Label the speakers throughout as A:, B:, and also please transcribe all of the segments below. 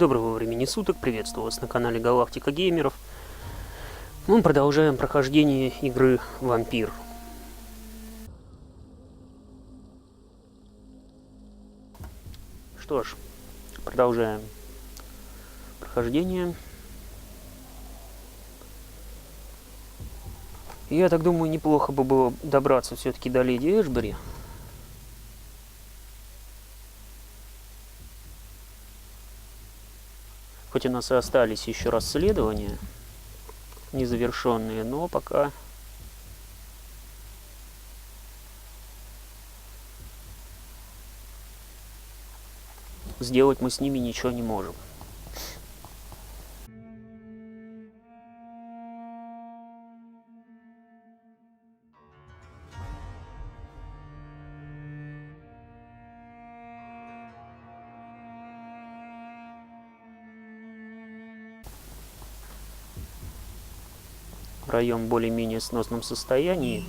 A: Доброго времени суток, приветствую вас на канале Галактика Геймеров. Мы продолжаем прохождение игры Vampyr. Что ж, продолжаем прохождение. Я так думаю, неплохо бы было добраться все-таки до леди Эшбери. Хоть у нас и остались еще расследования незавершенные, но пока сделать мы с ними ничего не можем. Район в более-менее сносном состоянии.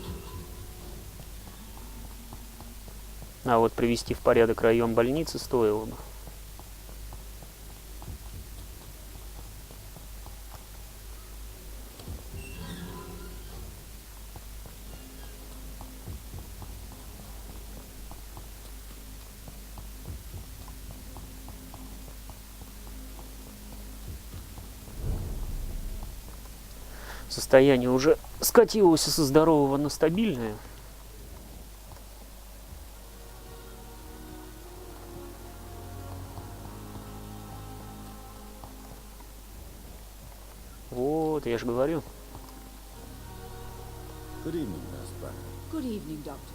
A: А вот привести в порядок район больницы стоило бы. Состояние уже скатилось со здорового на стабильное. Вот, я же говорю.
B: Good evening, Nurse Brown.
C: Good evening, Doctor.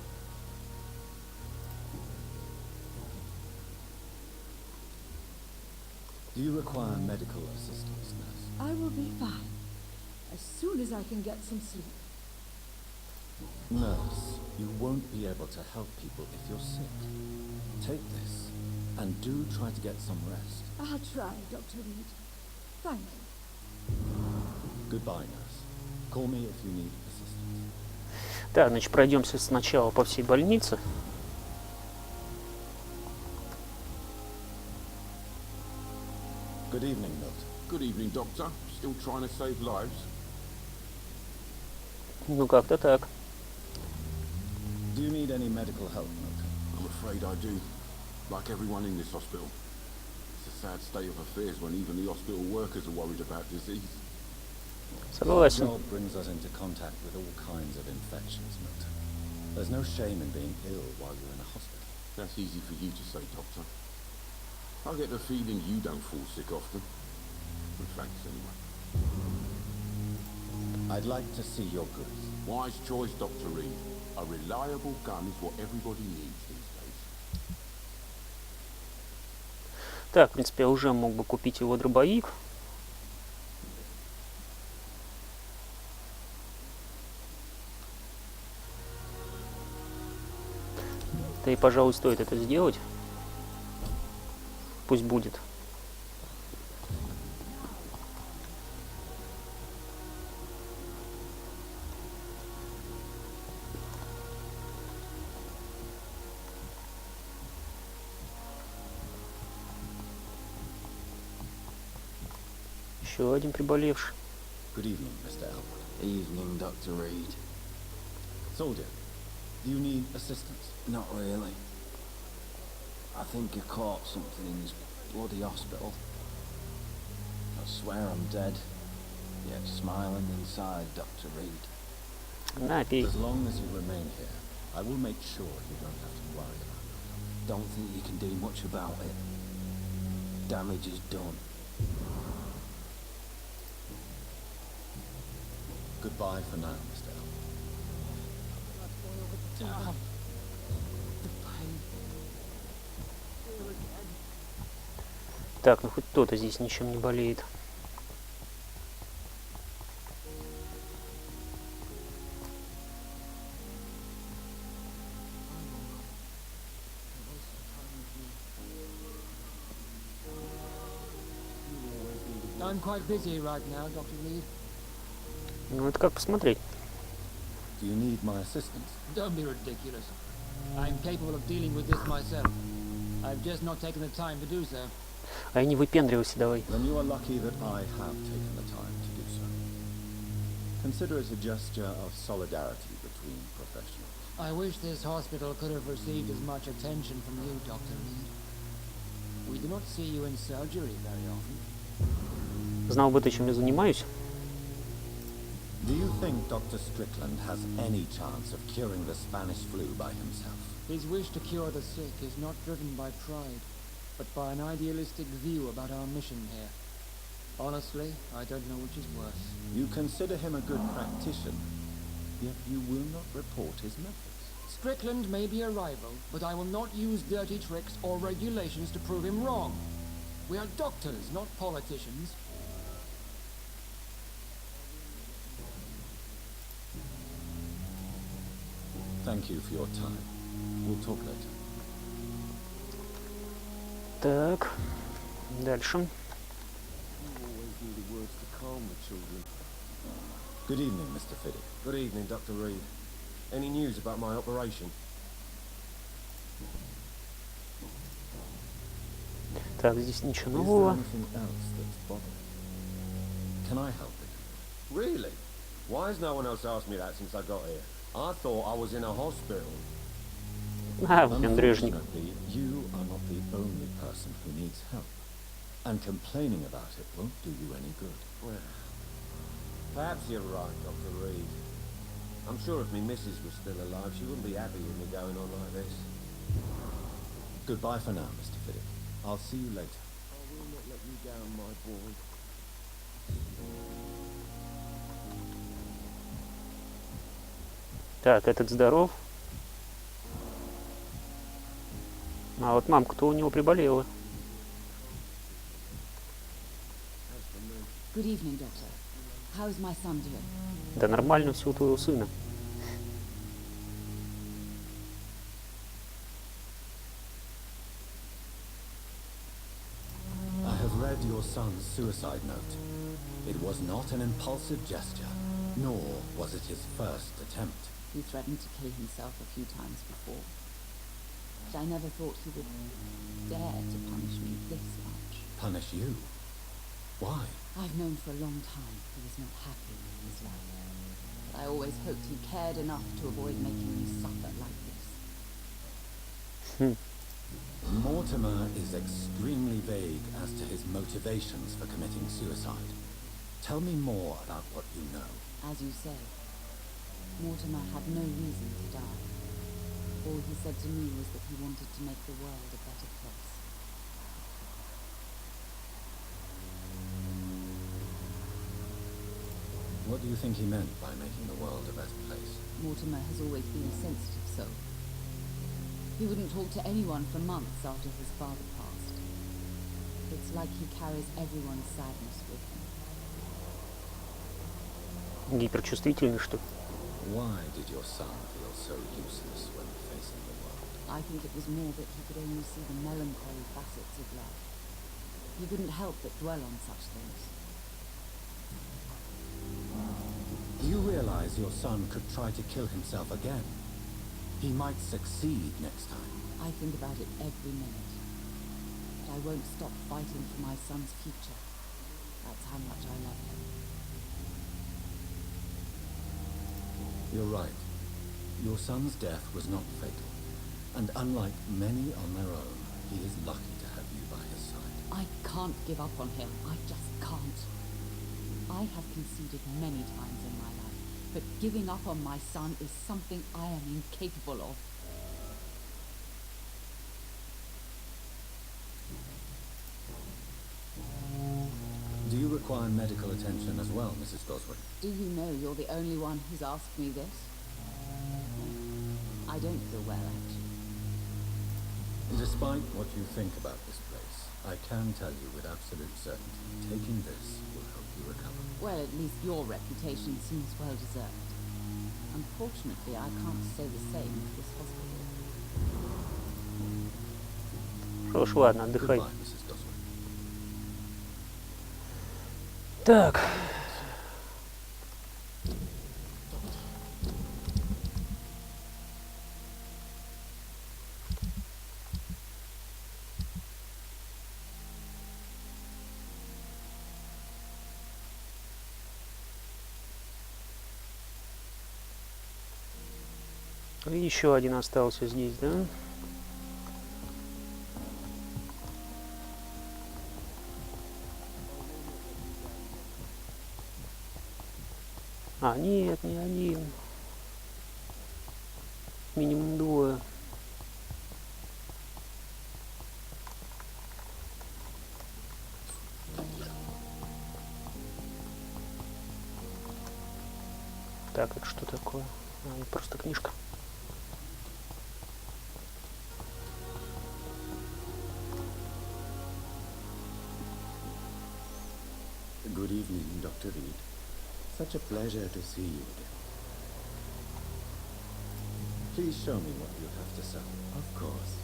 B: Do you require medical assistance, Nurse?
C: I will be fine as soon as I can get some sleep.
B: Nurse, you won't be able to help people if you're sick. Take this, and do try to get some rest.
C: I'll try, Dr. Reid. Thank you.
B: Goodbye, Nurse. Call me if you need assistance.
A: Так, значит, пройдемся сначала по всей больнице.
B: Good evening, Doctor.
D: Good evening, Doctor. Still trying to save lives?
A: Ну, как-то так.
B: Do you need any medical help, Doctor?
D: I'm afraid I do. Like everyone in this hospital. It's a sad state of affairs when even the hospital workers are worried about disease.
B: Our
A: Согласен.
B: job brings us into contact with all kinds of infections, Doctor. There's no shame in being ill while you're in a hospital.
D: That's easy for you to say, Doctor. I get the feeling you don't fall sick often. But thanks anyway.
B: I'd like to see your goods.
D: Wise choice, Dr. Reid. A reliable gun is what everybody needs these days.
A: Так, в принципе, я уже мог бы купить его дробовик. Да и, пожалуй, стоит это сделать. Пусть будет. Еще один приболевший.
B: Good evening, Mr. Elwood.
E: Evening, Dr. Reid.
B: Soldier, do you need assistance?
E: Not really. I think I caught something in this bloody hospital. I swear I'm dead, yet smiling inside, Dr. Reid.
A: На, пей.
B: As long as you remain here, I will make sure you don't have to worry about it.
E: Don't think you can do much about it. Damage is done.
B: Goodbye for now, Mr. Elwood.
A: Так, ну хоть кто-то здесь ничем не болеет.
F: I'm quite busy right now, Dr. Reid.
A: Ну, это как посмотреть.
B: Do you need my assistance?
F: Don't be ridiculous. I'm capable of dealing with this myself. I've just not taken the time to do so.
A: А я не выпендривайся, давай.
B: Then you are lucky that I have taken the time to do so. Consider it a gesture of solidarity between professionals.
F: I wish this hospital could have received as much attention from you, Dr. Reid. We do not see you in surgery very often.
A: Знал бы ты, чем я занимаюсь.
B: Do you think Dr. Strickland has any chance of curing the Spanish flu by himself?
F: His wish to cure the sick is not driven by pride, but by an idealistic view about our mission here. Honestly, I don't know which is worse.
B: You consider him a good practitioner, yet you will not report his methods.
F: Strickland may be a rival, but I will not use dirty tricks or regulations to prove him wrong. We are doctors, not politicians.
B: Thank you for your time. We'll talk later.
A: Так, дальше.
B: Good evening, Mr. Fiddick.
G: Good evening, Dr. Reid. Any news about my operation?
A: Так, здесь ничего
B: Is there
A: нового.
B: anything else that's bothering you? Can I help it?
G: Really? Why has no one else asked me that since I got here? I thought I was in a hospital.
A: А, выпендрежник.
B: Unfortunately, you are not the only person who needs help. And complaining about it won't do you any good.
G: Well, perhaps you're right, Dr. Reid. I'm sure if my missus was still alive, she wouldn't be happy with me going on like this.
B: Goodbye for now, Mr. Fiddick. I'll see you later.
G: I will not let you down, my boy.
A: Так, этот здоров. А вот мамка-то у него приболела.
C: Good evening, Doctor. How's my son doing?
A: Да нормально все у твоего сына.
B: I have read your son's suicide note. It was not an impulsive gesture, nor was it his first attempt.
C: He threatened to kill himself a few times before. But I never thought he would dare to punish me this much.
B: Punish you? Why?
C: I've known for a long time he was not happy with his life. But I always hoped he cared enough to avoid making me suffer like this.
B: Mortimer is extremely vague as to his motivations for committing suicide. Tell me more about what you know.
C: As you say, Mortimer had no reason to die. All he said to me was that he wanted to make the world a better place.
B: What do you think he meant by making the world a better place?
C: Mortimer has always been a sensitive soul. He wouldn't talk to anyone for months after his father passed. It's like he carries everyone's sadness with him.
A: Гиперчувствительный, что ли?
B: Why did your son feel so useless when facing the world?
C: I think it was more that he could only see the melancholy facets of life. He couldn't help but dwell on such things.
B: Do you realize your son could try to kill himself again? He might succeed next time.
C: I think about it every minute. But I won't stop fighting for my son's future. That's how much I love him.
B: You're right. Your son's death was not fatal. And unlike many on their own, he is lucky to have you by his side.
C: I can't give up on him. I just can't. I have conceded many times in my life, but giving up on my son is something I am incapable of.
B: Do you require medical attention as well, Mrs. Goswin?
C: Do you know you're the only one who's asked me this? I don't feel well, actually.
B: Despite what you think about this place, I can tell you with absolute certainty, taking this will help you recover.
C: Well, at least your reputation seems well deserved. Unfortunately, I can't say the same for this hospital.
A: Что ж, ладно, отдыхай.
B: Goodbye, Mrs. Goswin.
A: Так. И еще один остался здесь, да? А, нет, не один. Минимум двое. Так, это что такое? А, просто книжка.
B: Good evening, Dr. Reid. Such a pleasure to see you again. Please show me what you have to sell. Of course.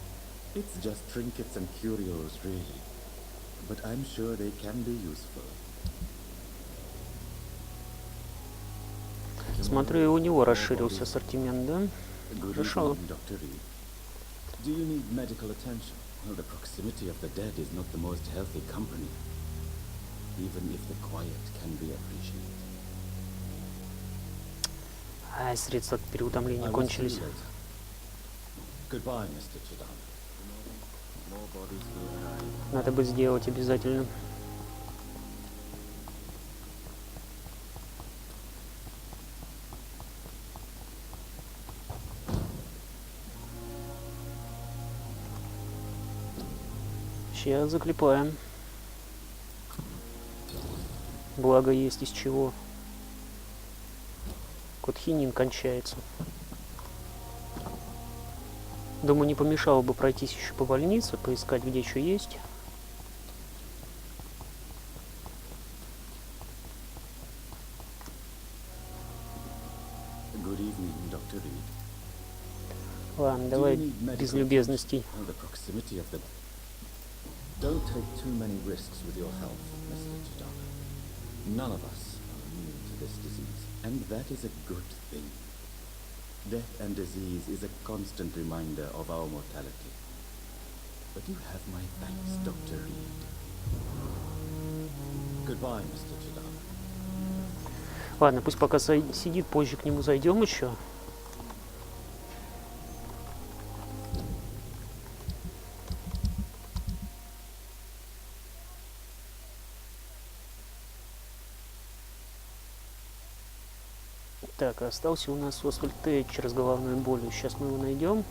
B: It's just trinkets and curios, really. But I'm sure they can be useful.
A: Смотрю, и у него расширился ассортимент, да?
B: Good
A: Хорошо.
B: evening, Dr. Reid. Do you need medical attention? Well, the proximity of the dead is not the most healthy company. Even if the quiet can be appreciated.
A: А, средства от переутомления кончились.
B: Goodbye, Mr. Chidan.
A: Надо бы сделать обязательно. Сейчас заклепаем. Благо есть из чего. Кот-хинин кончается. Думаю, не помешало бы пройтись еще по больнице, поискать, где что есть.
B: Good evening, Dr. Reid.
A: Ладно, давай без любезностей.
B: The proximity of the... Don't take too many risks with your health, Mr. Chidan. None of us are immune to this disease, and that is a good thing. Death and disease is a constant reminder of our mortality. But you have my thanks, Dr. Reid. Goodbye, Mr. Chidan.
A: Ладно, пусть пока сидит, позже к нему зайдем еще. Так, остался у нас Освальд Тэтчер с головной болью. Сейчас мы его найдем.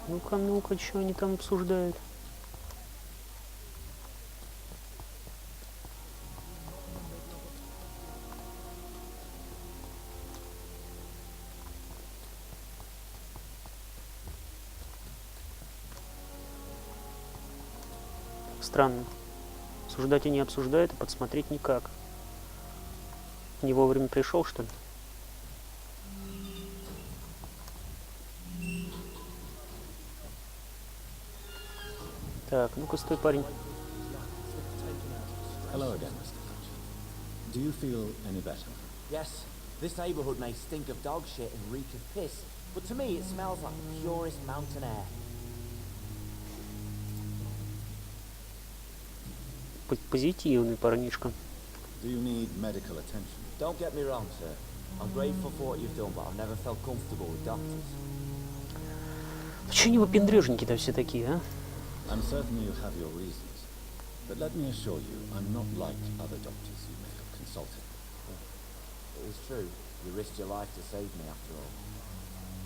A: Ну-ка, ну-ка, что они там обсуждают? Странно. Обсуждать и не обсуждают, а подсмотреть никак. Не вовремя пришел, что ли? Так, ну-ка, стой, парень.
B: Hello again, Mr. Fletcher. Do you feel any better?
H: Yes, this neighborhood may stink of dog shit and reek of piss, but to me it smells like the purest mountain air.
A: Позитивный парнишка.
B: Do you need medical attention?
H: Don't get me wrong, sir. I'm grateful for what you've done, but I've never felt comfortable with doctors.
A: Чего они выпендрежники-то все такие, а?
B: I'm certain you have your reasons. But let me assure you, I'm not like other doctors you may have consulted.
H: It is true. You risked your life to save me, after all.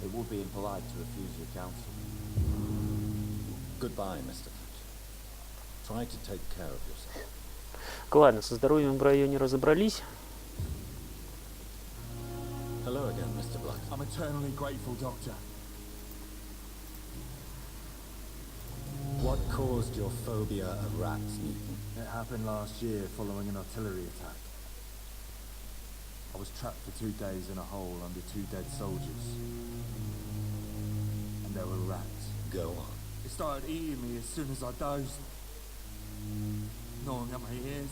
H: It would be impolite to refuse your counsel.
B: Goodbye, Mr. Fletcher. Try to take care of yourself.
A: Ладно, со здоровьем в районе разобрались.
B: Hello again, Mr. Black.
I: I'm eternally grateful, Doctor.
B: What caused your phobia of rats, Newton?
I: It happened last year following an artillery attack. I was trapped for 2 days in a hole under 2 dead soldiers. And there were rats.
B: Go on.
I: They started eating me as soon as I dozed. Gnawing at my ears,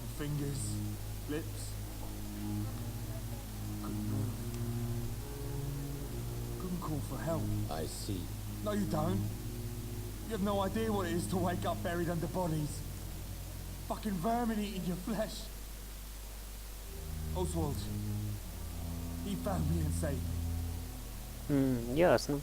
I: my fingers, lips. Couldn't move. Couldn't call for help.
B: I see.
I: No, you don't. You have no idea what it is to wake up buried under bodies. Fucking vermin eating your flesh. Oswald. He found me and saved me.
A: Ясно.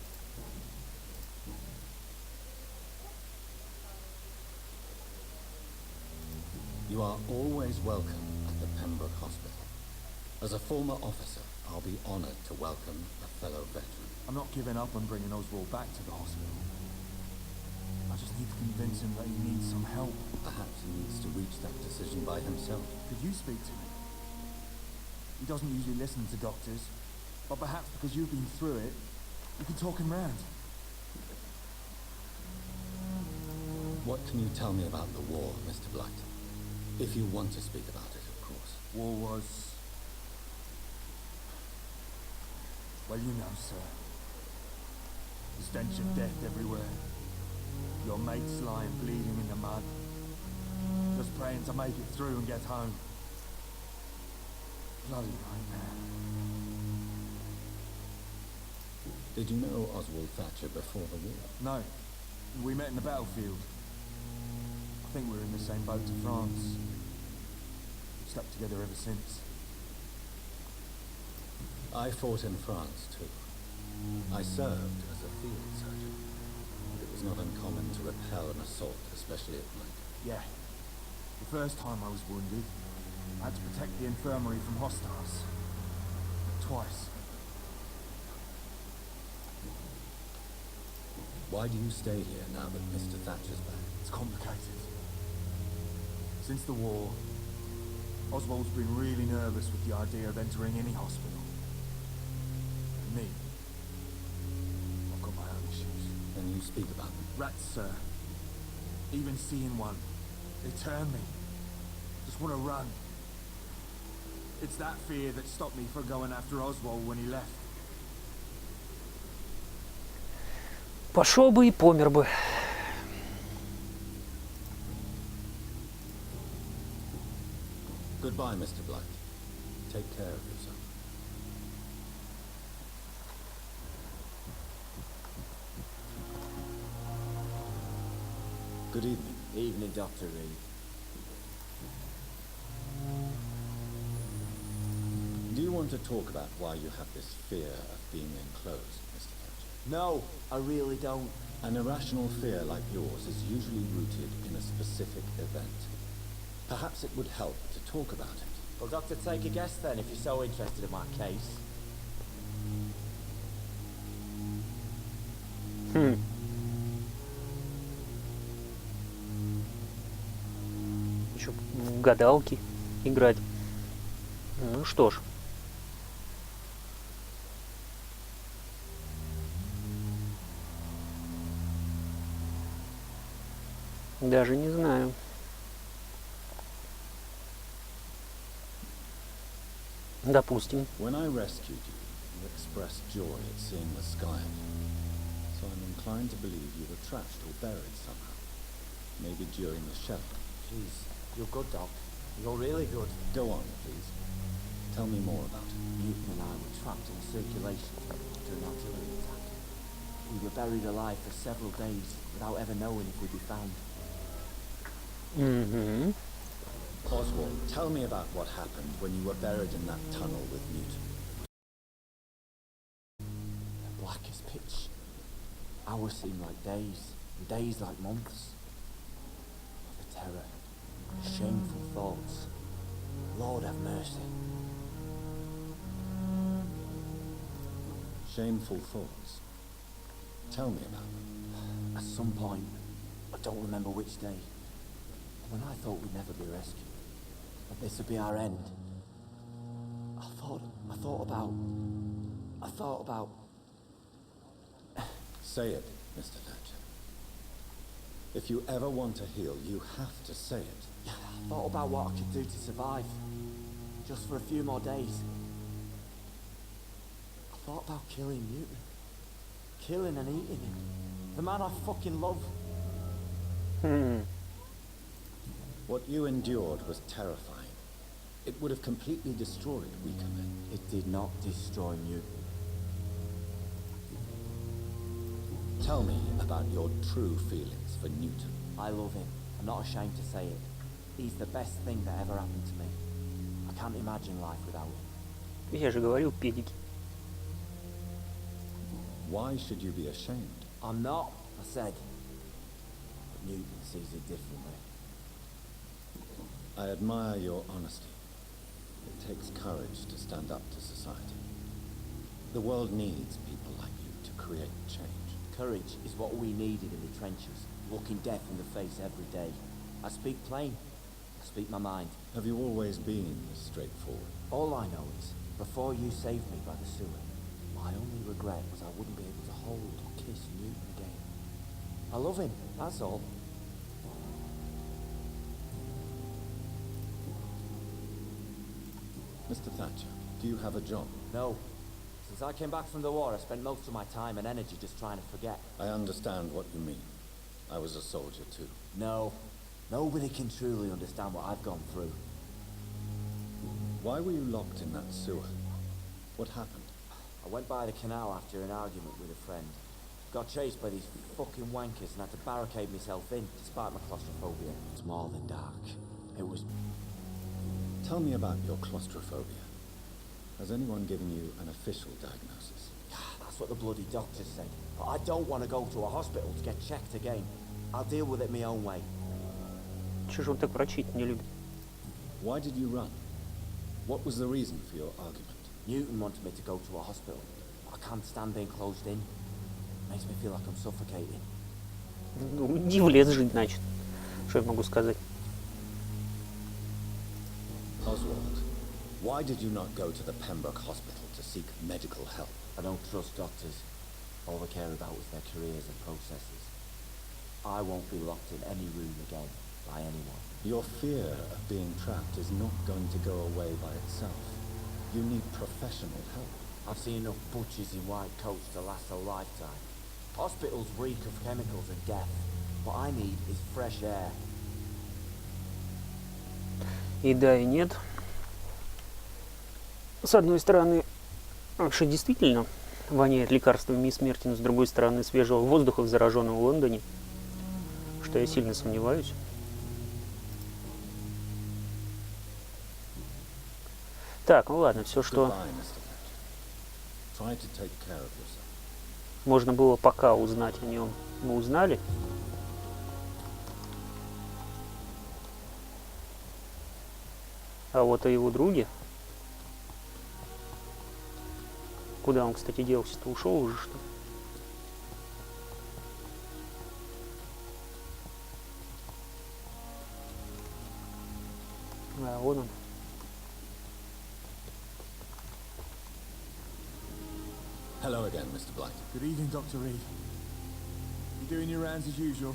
B: You are always welcome at the Pembroke Hospital. As a former officer, I'll be honored to welcome a fellow veteran.
I: I'm not giving up on bringing Oswald back to the hospital. I just need to convince him that he needs some help.
B: Perhaps he needs to reach that decision by himself.
I: Could you speak to him? He doesn't usually listen to doctors, but perhaps because you've been through it, you can talk him round.
B: What can you tell me about the war, Mr. Blight? If you want to speak about it, of course.
I: War was... well, you know, sir. The stench of death everywhere. Your mates lying bleeding in the mud. Just praying to make it through and get home. Bloody nightmare.
B: Did you know Oswald Thatcher before the war?
I: No. We met in the battlefield. I think we were in the same boat to France. Stuck together ever since.
B: I fought in France, too. I served as a field surgeon. It was not uncommon to repel an assault, especially at night.
I: Yeah. The first time I was wounded, I had to protect the infirmary from hostiles. Twice.
B: Why do you stay here now that Mr. Thatcher's back?
I: It's complicated. Since the war, Oswald's been really nervous with the idea of entering any hospital. And me, I've got my own issues.
B: Can you speak about them?
I: Rats, sir. Even seeing one, they turn me. Just want to run. It's that fear that stopped me from going after Oswald when he left.
A: Пошел бы и помер бы.
B: Goodbye, Mr. Blight. Take care of yourself. Good evening.
H: Evening, Dr. Reid.
B: Do you want to talk about why you have this fear of being enclosed, Mr. Thatcher?
H: No, I really don't.
B: An irrational fear like yours is usually rooted in a specific event. Perhaps it would help to talk about it.
H: Well, Doctor, take a guess then, if you're so interested in my case.
A: Еще в гадалки играть. Ну что ж. Даже не знаю. Допустим.
B: When I rescued you, you expressed joy at seeing the sky again. So I'm inclined to believe you were trapped or buried somehow. Maybe during the shelter.
H: Jeez, you're good, Doc. You're really good.
B: Go on, please. Tell me more about it.
H: Newton and I were trapped in a circulation tunnel after an artillery attack. We were buried alive for several days without ever knowing if we'd be found.
B: Oswald, tell me about what happened when you were buried in that tunnel with Newton.
H: Black as pitch. Hours seemed like days, and days like months. The terror, shameful thoughts. Lord have mercy.
B: Shameful thoughts. Tell me about them.
H: At some point, I don't remember which day, when I thought we'd never be rescued, that this would be our end, I thought about...
B: Say it, Mr. Thatcher. If you ever want to heal, you have to say it.
H: I thought about what I could do to survive. just for a few more days. I thought about killing Newton. Killing and eating him. The man I fucking love.
B: What you endured was terrifying. It would have completely destroyed weaker men.
H: It did not destroy Newton.
B: Tell me about your true feelings for Newton.
H: I love him. I'm not ashamed to say it. He's the best thing that ever happened to me. I can't imagine life without him.
A: Я же говорил, педики.
B: Why should you be ashamed?
H: I'm not, I said. But Newton sees it differently.
B: I admire your honesty. It takes courage to stand up to society. The world needs people like you to create change.
H: Courage is what we needed in the trenches, looking death in the face every day. I speak plain. I speak my mind.
B: Have you always been straightforward?
H: All I know is, before you saved me by the sewer, my only regret was I wouldn't be able to hold or kiss Newton again. I love him, that's all.
B: Mr. Thatcher, do you have a job?
H: No. Since I came back from the war, I spent most of my time and energy just trying to forget.
B: I understand what you mean. I was a soldier too.
H: No. Nobody can truly understand what I've gone through.
B: Why were you locked in that sewer? What happened?
H: I went by the canal after an argument with a friend. Got chased by these fucking wankers and had to barricade myself in, despite my claustrophobia. It's more than dark. It was...
B: Tell me about your claustrophobia. Has anyone given you an official diagnosis?
H: That's what the bloody doctors said. But I don't want to go to a hospital to get checked again. I'll deal with it my own way.
A: Чего же он так врачей не любит?
B: Why did you run? What was the reason for your argument?
H: Newton wanted me to go to a hospital. I can't stand being closed in. Makes me feel like I'm suffocating.
A: Ну, иди в лес жить, значит. Что я могу сказать?
B: Oswald, why did you not go to the Pembroke Hospital to seek medical help?
H: I don't trust doctors. All they care about is their careers and processes. I won't be locked in any room again by anyone.
B: Your fear of being trapped is not going to go away by itself. You need professional help.
H: I've seen enough butchers in white coats to last a lifetime. Hospitals reek of chemicals and death. What I need is fresh air.
A: И да, и нет. С одной стороны, что действительно воняет лекарствами и смертью, но с другой стороны, свежего воздуха в зараженном Лондоне, что я сильно сомневаюсь. Так, ну ладно, все, что можно было пока узнать о нем, мы узнали. А вот о его друге. Куда он, кстати, делся-то? Ушел уже, что ли? А, вон он.
B: Hello again, Mr. Blight.
I: Good evening, Dr. Reid. You doing your rounds as usual?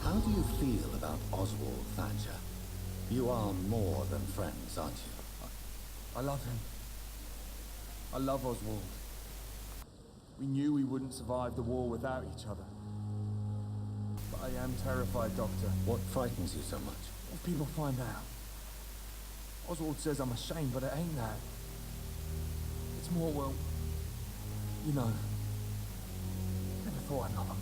B: How do you feel about Oswald Thatcher? You are more than friends, aren't you?
I: I love him. I love Oswald. We knew we wouldn't survive the war without each other. But I am terrified, Doctor.
B: What frightens you so much?
I: If people find out. Oswald says I'm ashamed, but it ain't that. It's more, well, you know, never thought I'd love a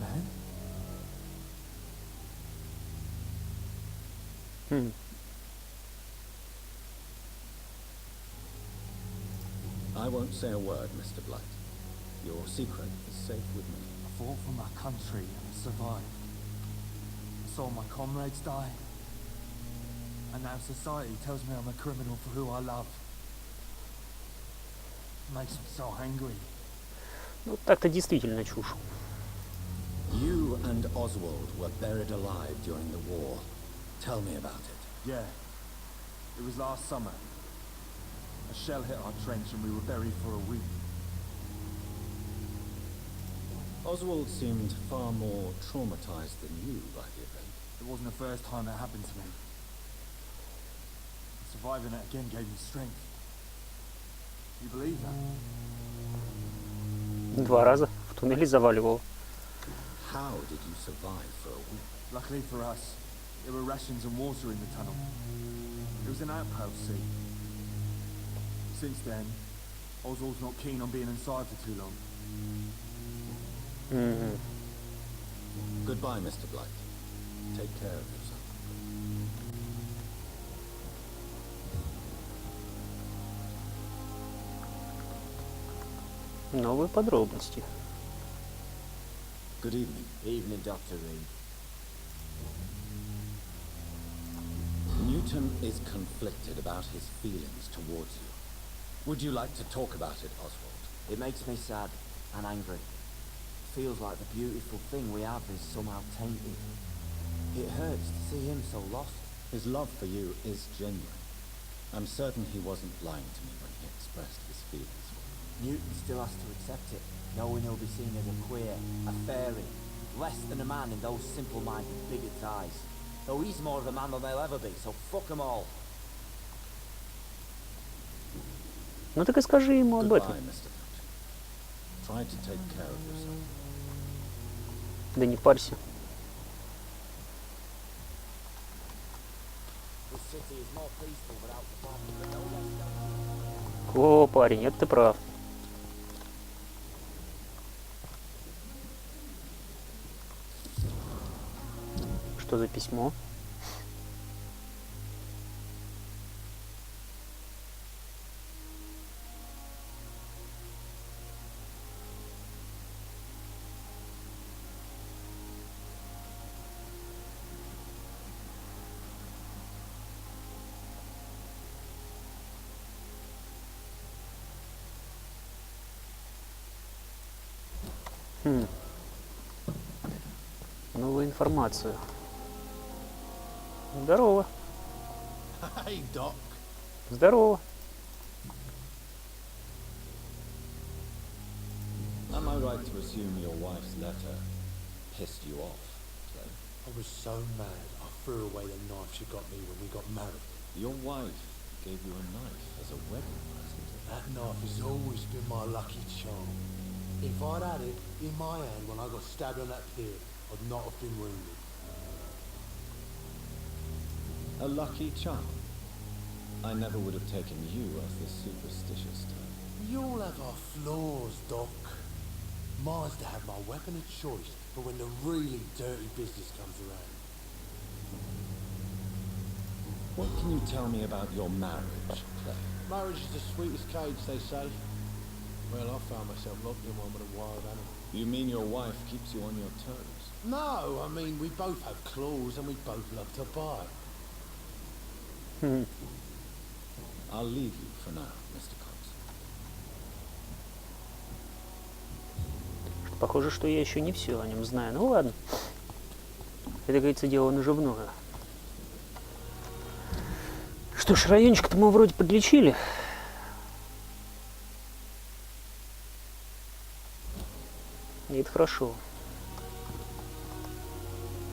I: man.
B: I won't say a word, Mr. Blight. Your secret is safe with me.
I: I fought for my country and survived. I saw my comrades die. And now society tells me I'm a criminal for who I love. It makes me so angry.
A: Ну, так-то действительно чушь.
B: You and Oswald were buried alive during the war. Tell me about it.
I: Yeah. It was last summer. A shell hit our trench and we were buried for a week.
B: Oswald seemed far more traumatized than you by the event.
I: It wasn't the first time it happened to me. surviving it again gave me strength. You believe that?
A: 2 раза в туннеле заваливало.
B: How did you survive for a week?
I: Luckily for us, there were rations and water in the tunnel. It was an outpost, see. Since then, Oswald's not keen on being inside for too long.
B: Goodbye, Mr. Blight. Take care of yourself.
A: Новые подробности.
B: Good evening.
E: Evening, Dr. Reid.
B: Newton is conflicted about his feelings towards you. Would you like to talk about it, Oswald?
H: It makes me sad and angry. Feels like the beautiful thing we have is somehow tainted. It hurts to see him so lost.
B: His love for you is genuine. I'm certain he wasn't lying to me when he expressed his feelings for you.
H: Newton still has to accept it, knowing he'll be seen as a queer, a fairy, less than a man in those simple-minded bigots' eyes. Though he's more of a man than they'll ever be, so fuck them all.
A: Ну так и скажи ему об этом.
B: Goodbye, Mr. Fletcher. Try to take care of yourself.
A: Да не парься.
H: This city is more peaceful without the problem, but no less.
A: О, парень, это ты прав. Что за письмо? Новая информация. Здорово.
B: Hey, Doc.
A: Здорово.
B: Am I right to assume your wife's letter pissed you off, Clay?
J: I was so mad, I threw away the knife she got me when we got married.
B: Your wife gave you a knife as a wedding present.
J: That knife has always been my lucky charm. If I'd had it in my hand when I got stabbed on that pier, I'd not have been wounded.
B: A lucky charm? I never would have taken you as the superstitious type.
J: We all have our flaws, Doc. Mine's to have my weapon of choice for when the really dirty business comes around.
B: What can you tell me about your marriage, Clay?
J: Marriage is the sweetest cage, they say. Well, I found myself locked in one with a wild animal.
B: You mean your wife keeps you on your toes?
J: No, I mean, we both have claws and we both love to bite.
B: I'll leave you for now, Mr. Cox.
A: Похоже, что я еще не все о нем знаю. Ну ладно. Это, говорится, дело наживное. Что ж, райончик-то мы вроде подлечили. И это хорошо.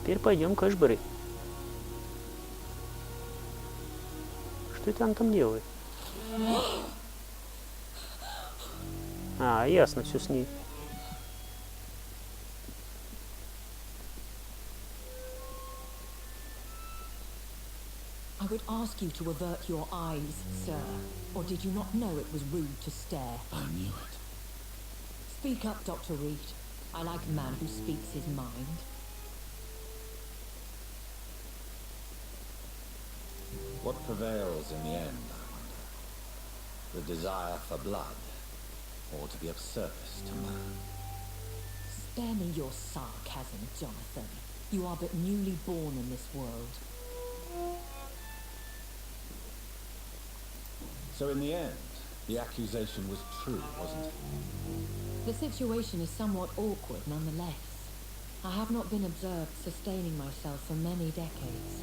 A: Теперь пойдем к Эшбери. Что это он там делает? А, ясно, все с ней.
K: I would ask you to avert your eyes, sir. Or did you not know it was rude to stare?
B: I knew it.
K: Speak up, Dr. Reid. I like a man who speaks his mind.
B: What prevails in the end, I wonder? The desire for blood, or to be of service to man?
K: Spare me your sarcasm, Jonathan. You are but newly born in this world.
B: So in the end, the accusation was true, wasn't it?
K: The situation is somewhat awkward nonetheless. I have not been observed sustaining myself for many decades.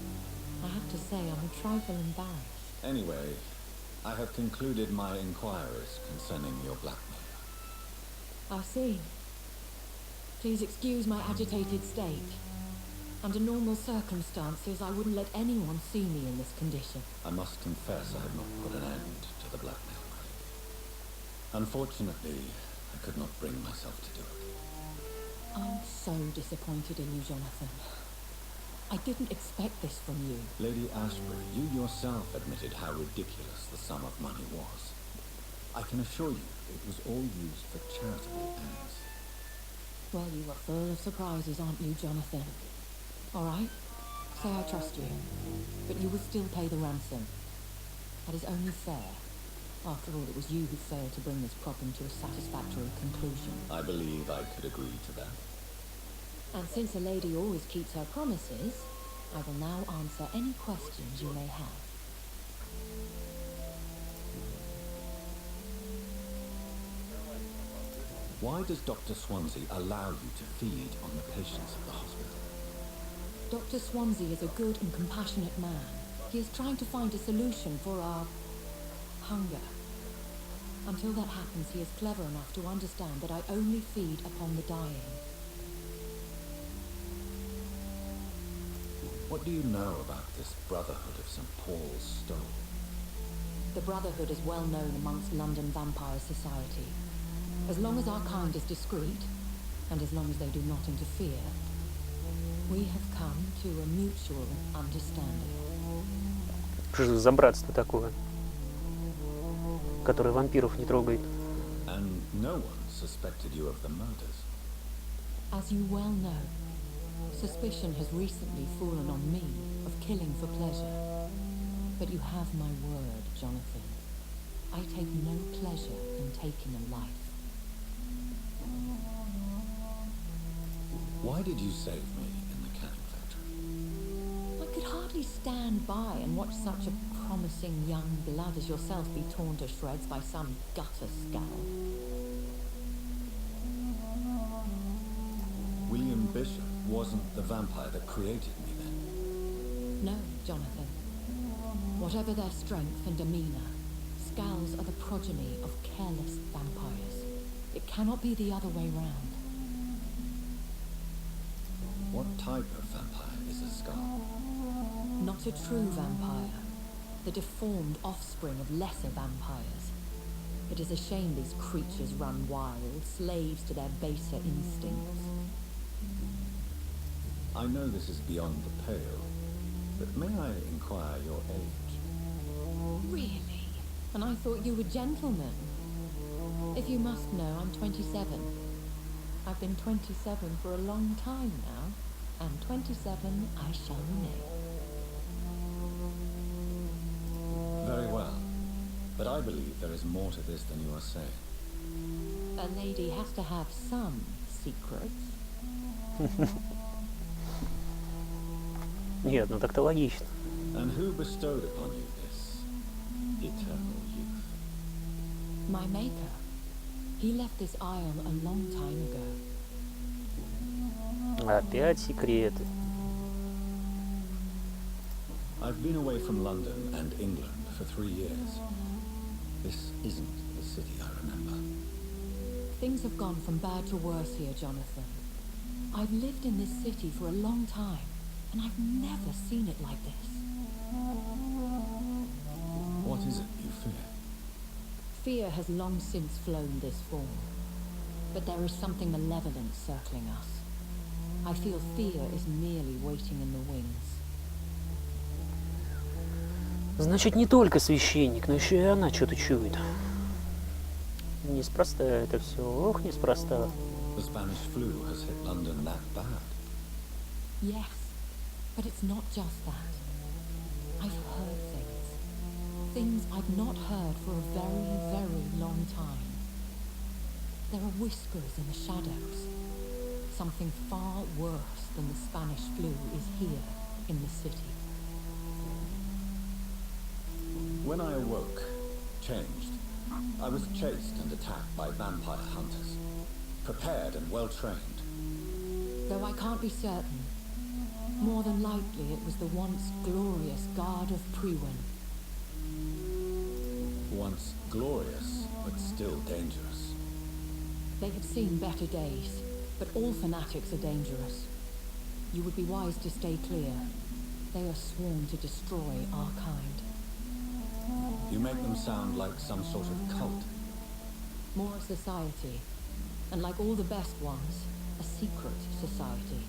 K: I have to say I'm a trifle embarrassed.
B: Anyway, I have concluded my inquiries concerning your blackmail.
K: I see. Please excuse my agitated state. Under normal circumstances, I wouldn't let anyone see me in this condition.
B: I must confess I have not put an end to the blackmail, Craig. Unfortunately, I could not bring myself to do it.
K: I'm so disappointed in you, Jonathan. I didn't expect this from you.
B: Lady Ashbury, you yourself admitted how ridiculous the sum of money was. I can assure you it was all used for charitable ends.
K: Well, you are full of surprises, aren't you, Jonathan? All right, say I trust you, but you will still pay the ransom. That is only fair. After all, it was you who failed to bring this problem to a satisfactory conclusion.
B: I believe I could agree to that.
K: And since a lady always keeps her promises, I will now answer any questions you may have.
B: Why does Dr. Swansea allow you to feed on the patients of the hospital?
K: Dr. Swansea is a good and compassionate man. He is trying to find a solution for our hunger. Until that happens, he is clever enough to understand that I only feed upon the dying.
B: What do you know about this Brotherhood of St. Paul's Stole?
K: The Brotherhood is well known amongst London vampire society. As long as our kind is discreet, and as long as they do not interfere, we have come to a mutual understanding.
A: Что же за братство такое, которое вампиров не трогает?
B: And no one suspected you of the murders.
K: As you well know, suspicion has recently fallen on me of killing for pleasure. But you have my word, Jonathan. I take no pleasure in taking a life.
B: Why did you save me in the canning factory?
K: I could hardly stand by and watch such a promising young blood as yourself be torn to shreds by some gutter scowl.
B: William Bishop wasn't the vampire that created me then?
K: No, Jonathan. Whatever their strength and demeanor, Scowls are the progeny of careless vampires. It cannot be the other way round.
B: What type of vampire is a Scowl?
K: Not a true vampire. The deformed offspring of lesser vampires. It is a shame these creatures run wild, slaves to their baser instincts.
B: I know this is beyond the pale, but may I inquire your age?
K: Really? And I thought you were gentlemen. If you must know, I'm 27. I've been 27 for a long time now, and 27 I shall remain.
B: Very well, but I believe there is more to this than you are saying.
K: A lady has to have some secrets.
A: Нет, ну так-то логично.
B: And who bestowed upon you this eternal youth?
K: My maker. He left this isle a long time ago.
A: Опять секреты.
B: I've been away from London and England for 3 years. This isn't the city I remember.
K: Things have gone from bad to worse here, Jonathan. I've lived in this city for a long time, and I've never seen it like this.
B: What is it you fear?
K: Fear has long since flown this form, but there is something malevolent circling us. I feel fear is merely waiting in the wings.
A: Значит, не только священник, но еще и она что-то чует. Неспроста это все. Ох, неспроста.
B: The Spanish flu has hit London that bad.
K: Yes, but it's not just that. I've heard things. Things I've not heard for a very, very long time. There are whispers in the shadows. Something far worse than the Spanish flu is here in the city.
B: When I awoke, changed, I was chased and attacked by vampire hunters. Prepared and well-trained.
K: Though I can't be certain, more than likely it was the once glorious Guard of Prewin.
B: Once glorious, but still dangerous.
K: They have seen better days, but all fanatics are dangerous. you would be wise to stay clear. They are sworn to destroy our kind.
B: You make them sound like some sort of cult.
K: More a society, and like all the best ones, a secret society.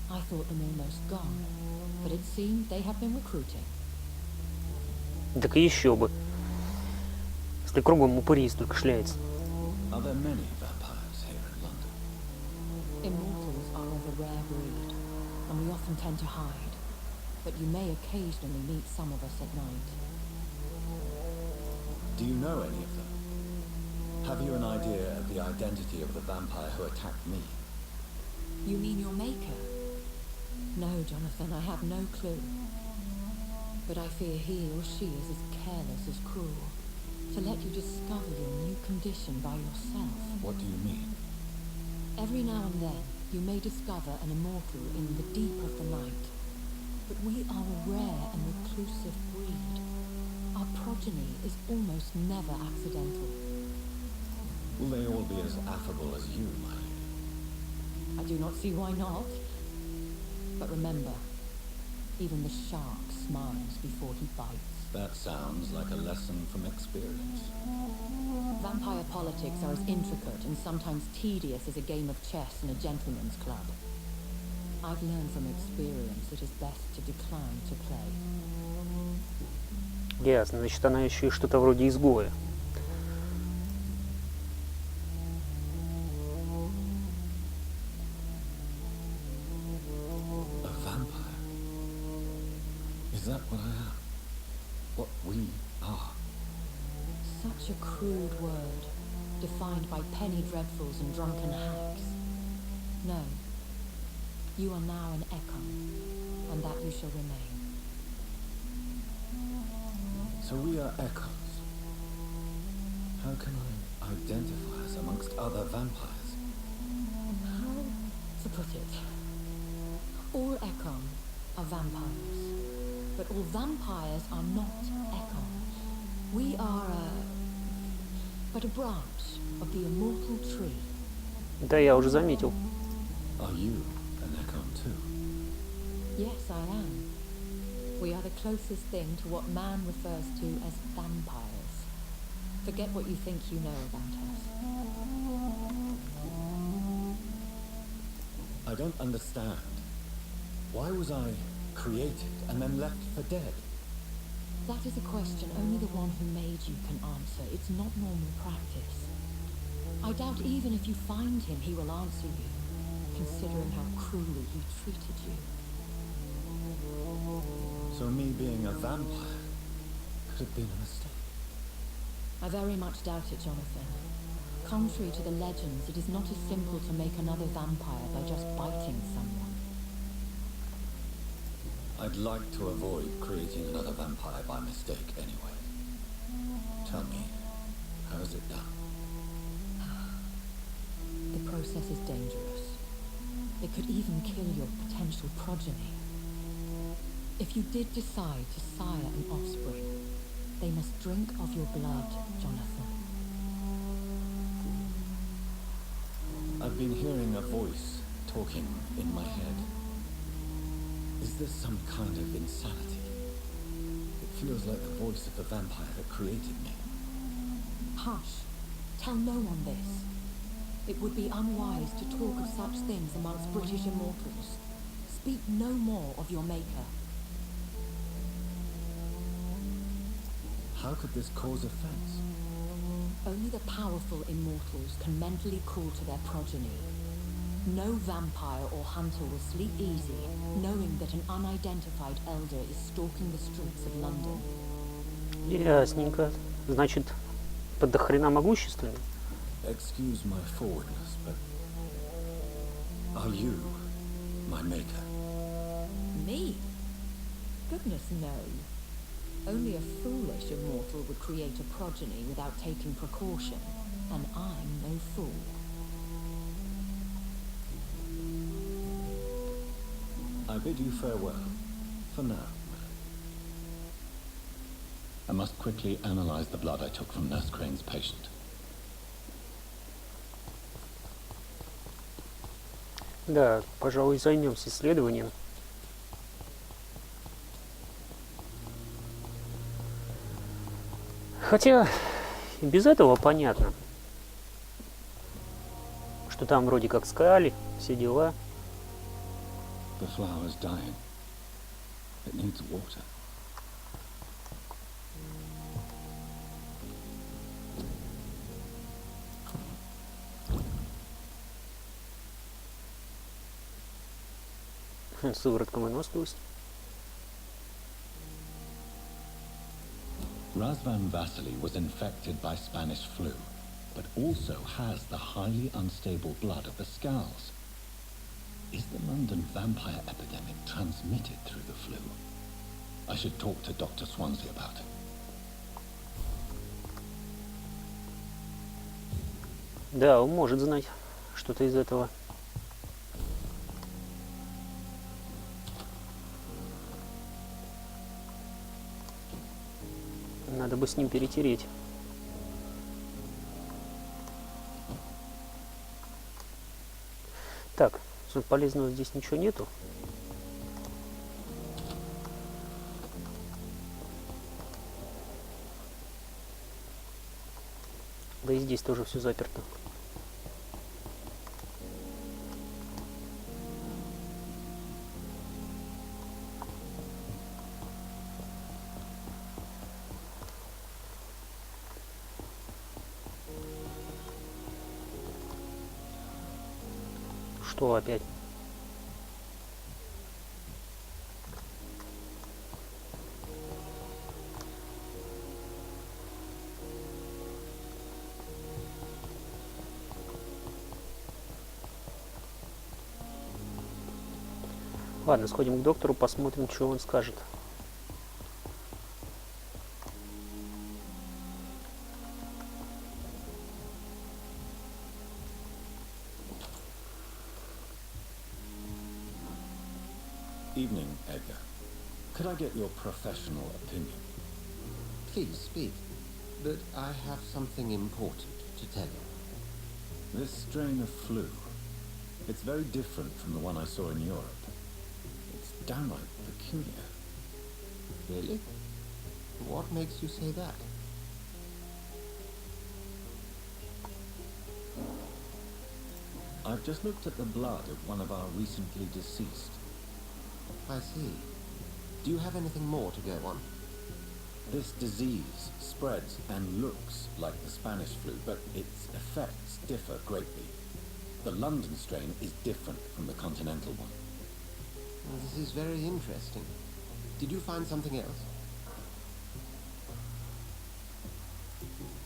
K: I thought them almost gone, but it seems they have been recruiting.
A: Так и еще бы. Если кругом упырей столько шляется.
B: Are there many vampires here in London?
K: Immortals are of a rare breed, and we often tend to hide. But you may occasionally meet some of us at night.
B: Do you know any of them? Have you an idea of the identity of the vampire who attacked me?
K: You mean your maker? No, Jonathan, I have no clue. But I fear he or she is as careless as cruel. To let you discover your new condition by yourself.
B: What do you mean?
K: Every now and then, you may discover an immortal in the deep of the night. But we are a rare and reclusive breed. Our progeny is almost never accidental.
B: Will they all be as affable as you, my lady?
K: I do not see why not. But remember, even the shark smiles before he bites.
B: That sounds like a lesson from experience.
K: Vampire politics are as intricate and sometimes tedious as a game of chess in a gentleman's club. I've learned from experience it is best to decline to play.
A: Ясно, значит, она еще и что-то вроде изгоя.
B: A vampire? Is that what I am? What we are?
K: Such a crude word, defined by penny dreadfuls and drunken hacks. No. You are now an echo, and that you shall remain.
B: So we are echoes. How can I identify us amongst other vampires?
K: How to put it? All echo are vampires, but all vampires are not echo. We are but a branch of the immortal tree.
A: Да, я уже заметил.
B: Are you an echo too?
K: Yes, I am. We are the closest thing to what man refers to as vampires. Forget what you think you know about us.
B: I don't understand. Why was I created and then left for dead?
K: That is a question only the one who made you can answer. It's not normal practice. I doubt even if you find him, he will answer you, considering how cruelly he treated you.
B: So me being a vampire could have been a mistake.
K: I very much doubt it, Jonathan. Contrary to the legends, it is not as simple to make another vampire by just biting someone.
B: I'd like to avoid creating another vampire by mistake anyway. Tell me, how is it done?
K: The process is dangerous. It could even kill your potential progeny. If you did decide to sire an offspring, they must drink of your blood, Jonathan.
B: I've been hearing a voice talking in my head. Is this some kind of insanity? It feels like the voice of the vampire that created me.
K: Hush. Tell no one this. It would be unwise to talk of such things amongst British immortals. Speak no more of your maker.
B: How could this cause offense?
K: Only the powerful immortals can mentally call to their progeny. No vampire or hunter will sleep easy, knowing that an unidentified elder is stalking the streets of London.
A: Ясненько. Значит, под дохрена могущественный.
B: Excuse my forwardness, but are you my maker?
K: Me? Goodness, no. Only a foolish immortal would create a progeny without taking precaution, and I'm no fool.
B: I bid you farewell, for now. I must quickly analyze the blood I took from Nurse Crane's patient.
A: Да, пожалуй, займемся исследованием. Хотя и без этого понятно, что там вроде как скали, все дела.
B: The flower's dying. It needs water.
A: Сыворотка выносливости.
B: Razvan Vasily was infected by Spanish flu, but also has the highly unstable blood of the Scowls. Is the London vampire epidemic transmitted through the flu? I should talk to Dr. Swansea about it.
A: Да, он может знать что-то из этого. Надо бы с ним перетереть. Так, полезного здесь ничего нету. Да и здесь тоже все заперто. Что опять? Ладно, сходим к доктору, посмотрим, что он скажет.
B: Evening, Edgar. Could I get your professional opinion?
G: Please speak, but I have something important to tell you.
B: This strain of flu, it's very different from the one I saw in Europe. It's downright peculiar.
G: Really? What makes you say that?
B: I've just looked at the blood of one of our recently deceased.
G: I see. Do you have anything more to go on?
B: This disease spreads and looks like the Spanish flu, but its effects differ greatly. The London strain is different from the continental one.
G: Well, this is very interesting. Did you find something else?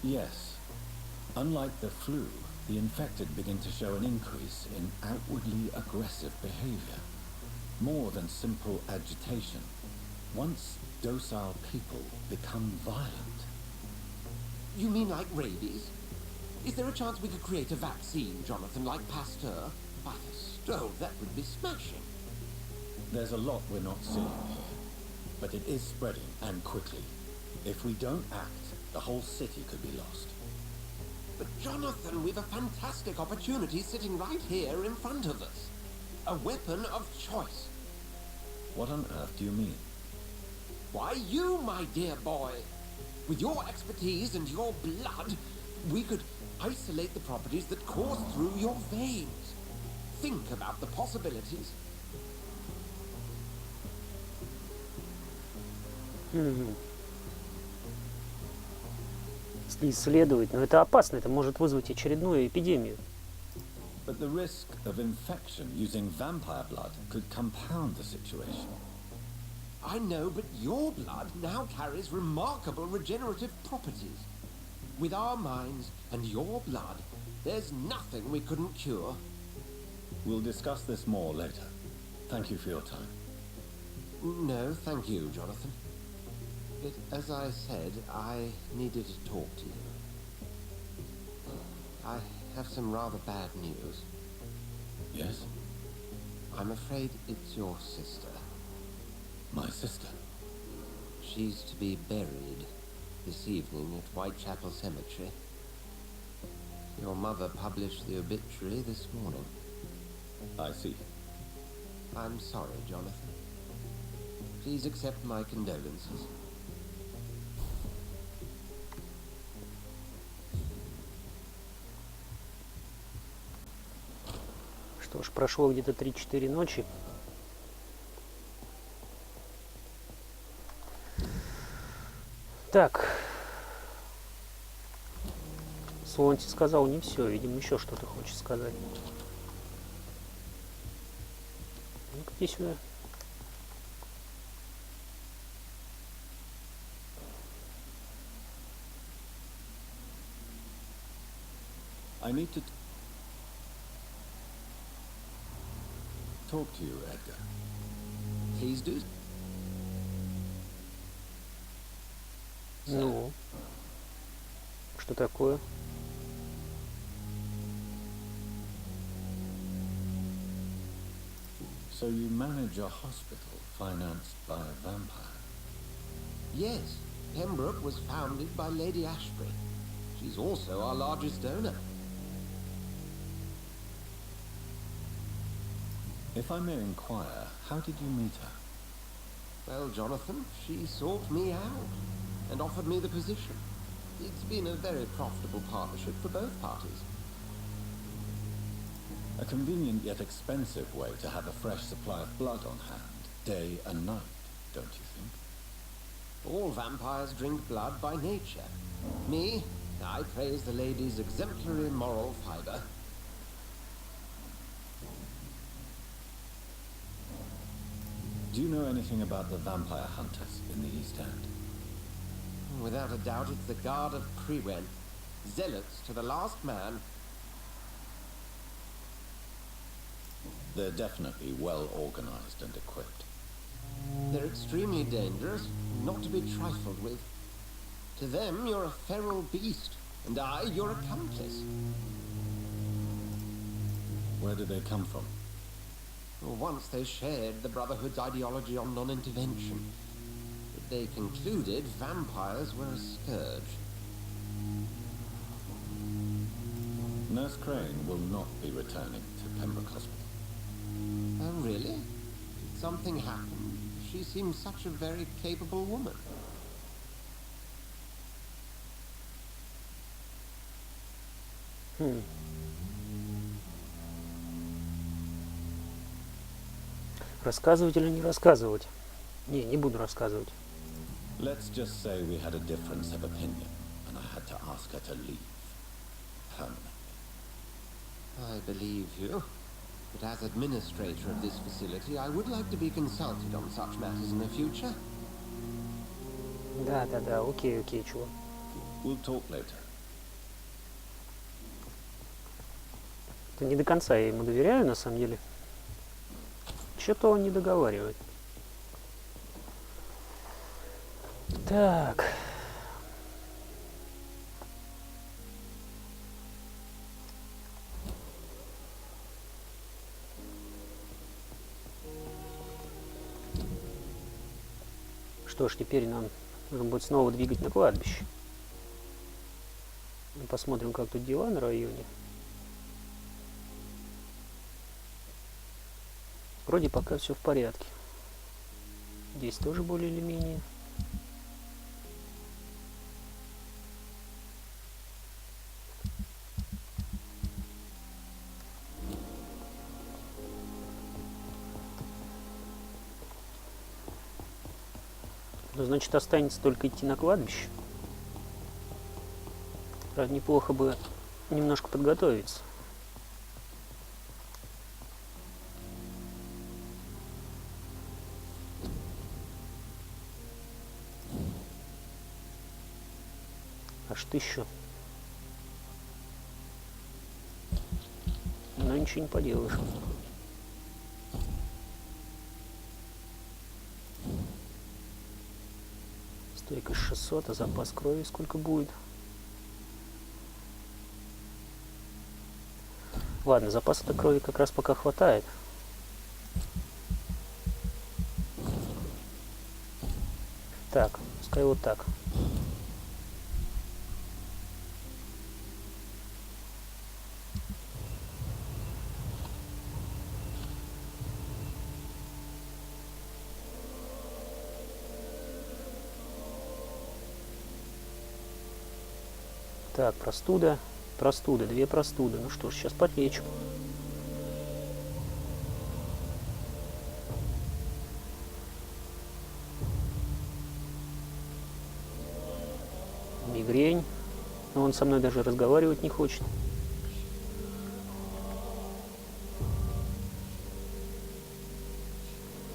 B: Yes. Unlike the flu, the infected begin to show an increase in outwardly aggressive behavior. More than simple agitation. Once docile people become violent.
G: You mean like rabies? Is there a chance we could create a vaccine, Jonathan, like Pasteur? By the stone, that would be smashing.
B: There's a lot we're not seeing here, but it is spreading, and quickly. If we don't act, the whole city could be lost.
G: But Jonathan, we've a fantastic opportunity sitting right here in front of us. A weapon of choice.
B: What on earth do you mean?
G: Why, you, my dear boy. With your expertise and your blood, we could isolate the properties that course through your veins. Think about the possibilities.
A: Если исследовать, но это опасно, это может вызвать очередную эпидемию.
B: But the risk of infection using vampire blood could compound the situation.
G: I know, but your blood now carries remarkable regenerative properties. With our minds and your blood, there's nothing we couldn't cure.
B: We'll discuss this more later. Thank you for your time.
G: No, thank you, Jonathan. But as I said, I needed to talk to you. I have some rather bad news.
B: Yes?
G: I'm afraid it's your sister.
B: My sister?
G: She's to be buried this evening at Whitechapel Cemetery. Your mother published the obituary this morning.
B: I see.
G: I'm sorry, Jonathan. Please accept my condolences.
A: Что ж, прошло где-то 3-4 ночи. Так. Слонти сказал не все, видимо, еще что-то хочет сказать. Ну-ка, иди сюда.
B: I need to talk to you, Edgar.
G: Please do.
A: Ну, что такое?
B: So you manage a hospital financed by a vampire?
G: Yes, Pembroke was founded by Lady Ashbury. She's also our largest donor.
B: If I may inquire, how did you meet her?
G: Well, Jonathan, she sought me out and offered me the position. It's been a very profitable partnership for both parties.
B: A convenient yet expensive way to have a fresh supply of blood on hand, day and night, don't you think?
G: All vampires drink blood by nature. Me, I praise the lady's exemplary moral fibre.
B: Do you know anything about the vampire hunters in the East End?
G: Without a doubt, it's the Guard of Prewen. Zealots to the last man.
B: They're definitely well organized and equipped.
G: They're extremely dangerous, not to be trifled with. To them, you're a feral beast, and I, your accomplice.
B: Where do they come from?
G: Once they shared the Brotherhood's ideology on non-intervention. But they concluded vampires were a scourge.
B: Nurse Crane will not be returning to Pembroke Hospital.
G: Oh, really? Did something happen? She seems such a very capable woman.
A: Рассказывать или не рассказывать? Не буду рассказывать.
B: Let's just say we had a difference of opinion, and I had to ask her to leave. Permanently.
G: I believe you. But as administrator of this facility, I would like to be consulted on such matters in the future.
A: Да, окей, чувак.
B: We'll talk later.
A: Это не до конца я ему доверяю, на самом деле. Что-то он не договаривает. Так. Что ж, теперь нам нужно будет снова двигать на кладбище. Посмотрим, как тут дела на районе. Вроде пока все в порядке. Здесь тоже более или менее. Ну, значит, останется только идти на кладбище. Правда, неплохо бы немножко подготовиться. Аж 1000. Но ничего не поделаешь. Стойкость 600, а запас крови сколько будет? Ладно, запаса-то крови как раз пока хватает. Так, пускай вот так. Так, простуда. Простуда, 2 простуды. Ну что ж, сейчас подлечу. Мигрень. Но он со мной даже разговаривать не хочет.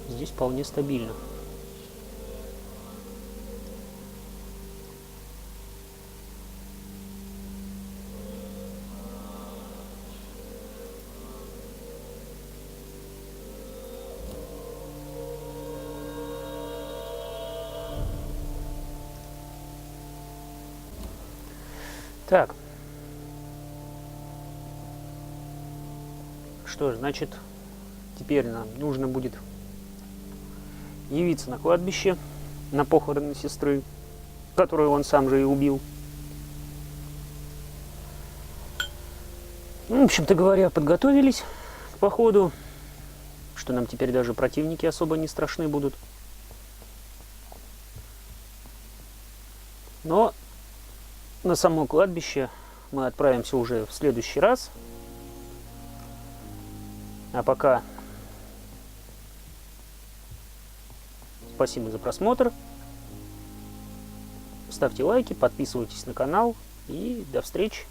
A: Здесь вполне стабильно. Так. Что ж, значит, теперь нам нужно будет явиться на кладбище, на похороны сестры, которую он сам же и убил. Ну, в общем-то говоря, подготовились к походу, что нам теперь даже противники особо не страшны будут. Но на само кладбище мы отправимся уже в следующий раз. А пока спасибо за просмотр. Ставьте лайки, подписывайтесь на канал и до встречи.